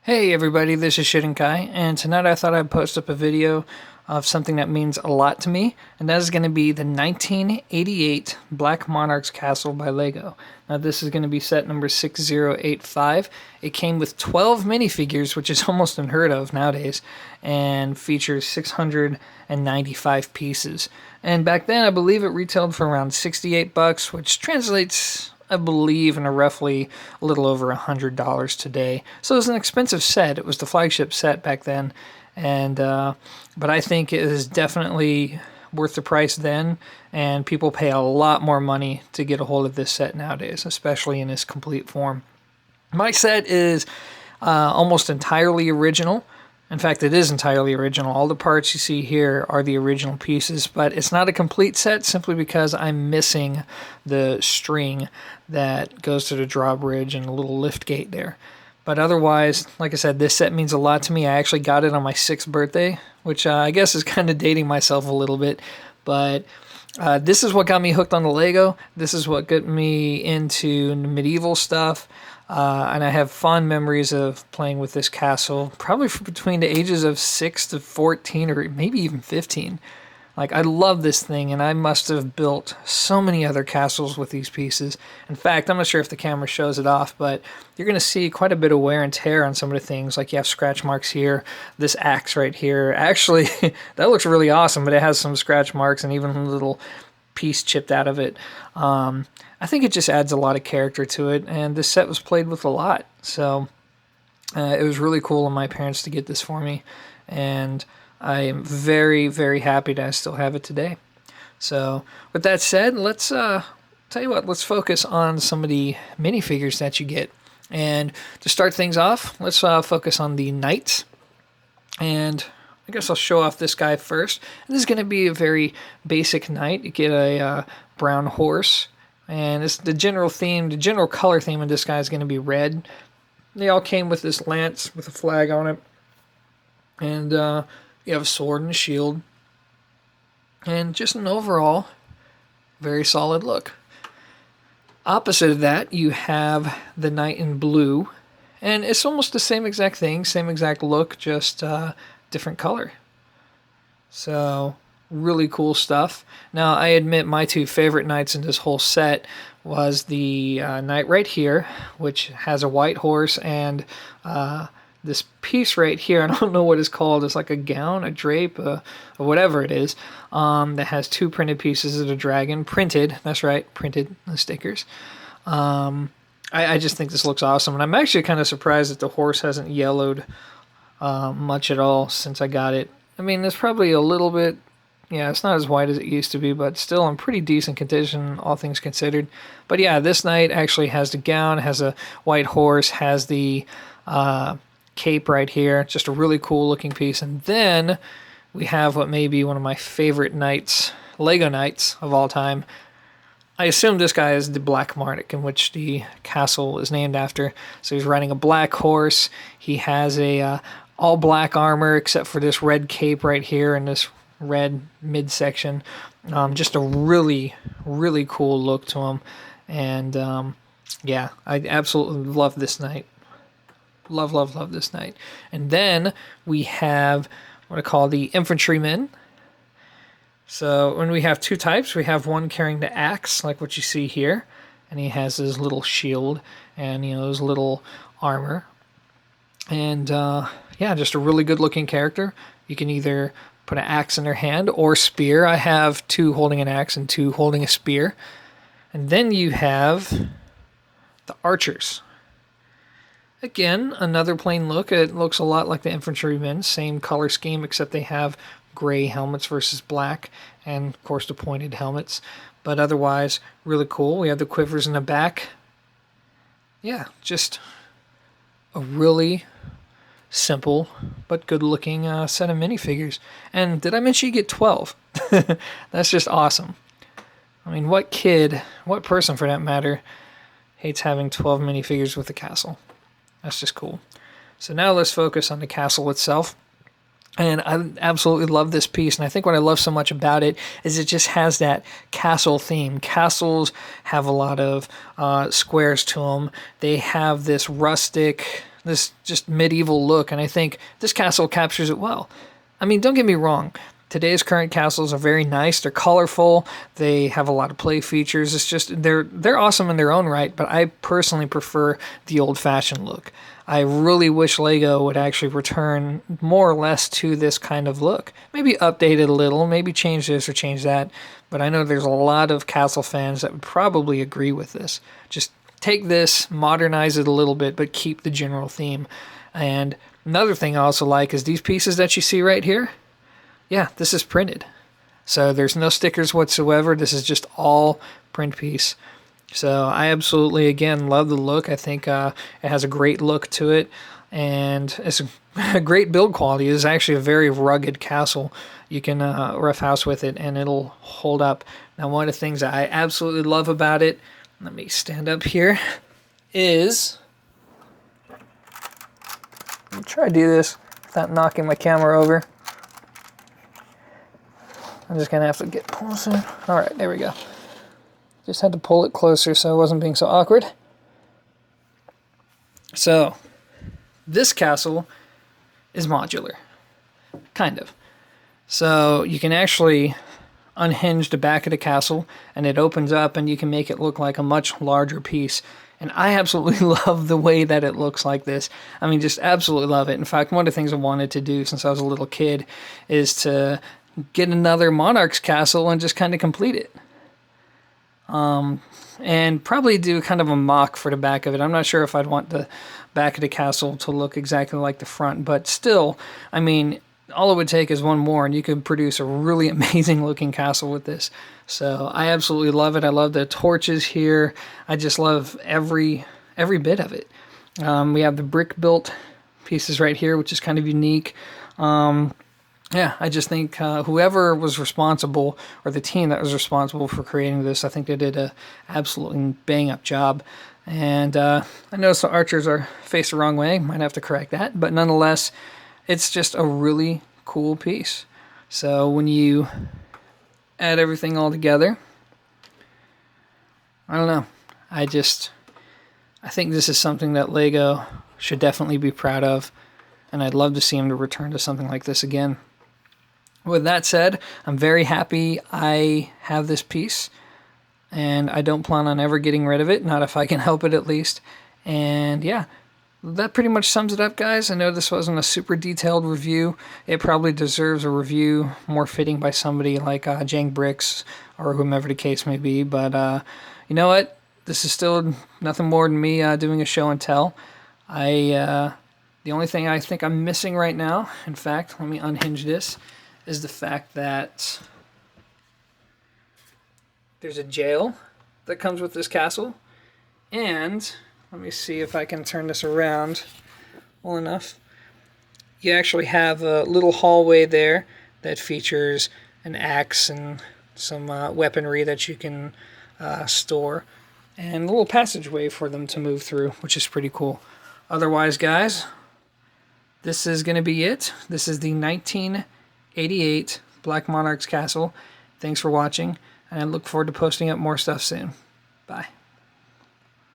Hey everybody, this is Kai, and tonight I thought I'd post up a video of something that means a lot to me, and that is going to be the 1988 Black Monarch's Castle by LEGO. Now this is going to be set number 6085. It came with 12 minifigures, which is almost unheard of nowadays, and features 695 pieces. And back then I believe it retailed for around 68 bucks, which translates I believe in a roughly a little over $100 today. So it was an expensive set. It was the flagship set back then, and but I think it is definitely worth the price then, and people pay a lot more money to get a hold of this set nowadays, especially in its complete form. My set is almost entirely original. In fact, it is entirely original. All the parts you see here are the original pieces, but it's not a complete set simply because I'm missing the string that goes to the drawbridge and a little lift gate there. But otherwise, like I said, this set means a lot to me. I actually got it on my 6th birthday, which I guess is kind of dating myself a little bit, but this is what got me hooked on the Lego. This is what got me into medieval stuff. And I have fond memories of playing with this castle, probably between the ages of 6 to 14 or maybe even 15. Like, I love this thing, and I must have built so many other castles with these pieces. In fact, I'm not sure if the camera shows it off, but you're going to see quite a bit of wear and tear on some of the things. Like, you have scratch marks here, this axe right here. Actually, that looks really awesome, but it has some scratch marks and even a little piece chipped out of it. I think it just adds a lot of character to it, and this set was played with a lot. So it was really cool of my parents to get this for me, and I am very, very happy that I still have it today. So with that said, let's tell you what, let's focus on some of the minifigures that you get. And to start things off, let's focus on the knights. And I guess I'll show off this guy first. This is going to be a very basic knight. You get a brown horse, and it's the general theme, the general color theme of this guy is going to be red. They all came with this lance with a flag on it, and you have a sword and a shield, and just an overall very solid look. Opposite of that, you have the knight in blue, and it's almost the same exact thing, same exact look, just different color. So really cool stuff. Now, I admit my two favorite knights in this whole set was the knight right here, which has a white horse, and this piece right here, I don't know what it's called. It's like a gown, a drape, or whatever it is, that has two printed pieces of the dragon, printed, that's right, printed, the stickers. I just think this looks awesome, and I'm actually kind of surprised that the horse hasn't yellowed much at all since I got it. I mean, it's probably a little bit, yeah, it's not as white as it used to be, but still in pretty decent condition, all things considered. But yeah, this knight actually has the gown, has a white horse, has the cape right here. Just a really cool looking piece. And then we have what may be one of my favorite knights, Lego knights of all time. I assume this guy is the Black Monarch, in which the castle is named after. So he's riding a black horse. He has a all black armor except for this red cape right here and this red midsection. Just a really, really cool look to him. And yeah, I absolutely love this knight. Love, love, love this knight. And then we have what I call the infantrymen. So when we have two types, we have one carrying the axe, like what you see here, and he has his little shield and, you know, his little armor. And yeah, just a really good looking character. You can either put an axe in their hand or spear. I have two holding an axe and two holding a spear. And then you have the archers. Again, another plain look. It looks a lot like the infantrymen, same color scheme, except they have gray helmets versus black, and of course the pointed helmets. But otherwise, really cool. We have the quivers in the back. Yeah, just a really simple but good looking set of minifigures. And did I mention you get 12? That's just awesome. I mean, what kid, what person for that matter, hates having 12 minifigures with a castle? That's just cool. So now let's focus on the castle itself. And I absolutely love this piece, and I think what I love so much about it is it just has that castle theme. Castles have a lot of squares to them. They have this rustic this just medieval look, and I think this castle captures it well. I mean, don't get me wrong. Today's current castles are very nice. They're colorful. They have a lot of play features. It's just they're awesome in their own right, but I personally prefer the old-fashioned look. I really wish LEGO would actually return more or less to this kind of look. Maybe update it a little, maybe change this or change that, but I know there's a lot of castle fans that would probably agree with this. Just take this, modernize it a little bit, but keep the general theme. And another thing I also like is these pieces that you see right here. Yeah, this is printed. So there's no stickers whatsoever. This is just all print piece. So I absolutely, again, love the look. I think it has a great look to it. And it's a great build quality. It's actually a very rugged castle. You can roughhouse with it and it'll hold up. Now, one of the things that I absolutely love about it, let me stand up here, is... Let me try to do this without knocking my camera over. I'm just going to have to get closer. All right, there we go. Just had to pull it closer so I wasn't being so awkward. So, this castle is modular. Kind of. So, you can actually unhinge the back of the castle, and it opens up, and you can make it look like a much larger piece. And I absolutely love the way that it looks like this. I mean, just absolutely love it. In fact, one of the things I wanted to do since I was a little kid is to get another Monarch's castle and just kind of complete it. And probably do kind of a mock for the back of it. I'm not sure if I'd want the back of the castle to look exactly like the front, but still, I mean, all it would take is one more and you could produce a really amazing looking castle with this. So I absolutely love it. I love the torches here. I just love every bit of it. We have the brick built pieces right here, which is kind of unique. Yeah, I just think whoever was responsible, or the team that was responsible for creating this, I think they did a absolutely bang-up job. And I noticed the archers are faced the wrong way. Might have to correct that. But nonetheless, it's just a really cool piece. So when you add everything all together, I don't know. I think this is something that LEGO should definitely be proud of. And I'd love to see them to return to something like this again. With that said, I'm very happy I have this piece, and I don't plan on ever getting rid of it, not if I can help it at least. And yeah, that pretty much sums it up, guys. I know this wasn't a super detailed review. It probably deserves a review more fitting by somebody like Jang Bricks or whomever the case may be, but you know what? This is still nothing more than me doing a show and tell. The only thing I think I'm missing right now, in fact, let me unhinge this, is the fact that there's a jail that comes with this castle. And let me see if I can turn this around well enough. You actually have a little hallway there that features an axe and some weaponry that you can store, and a little passageway for them to move through, which is pretty cool. Otherwise, guys, this is going to be it. This is the 1988 Black Monarch's Castle. Thanks for watching, and I look forward to posting up more stuff soon. Bye.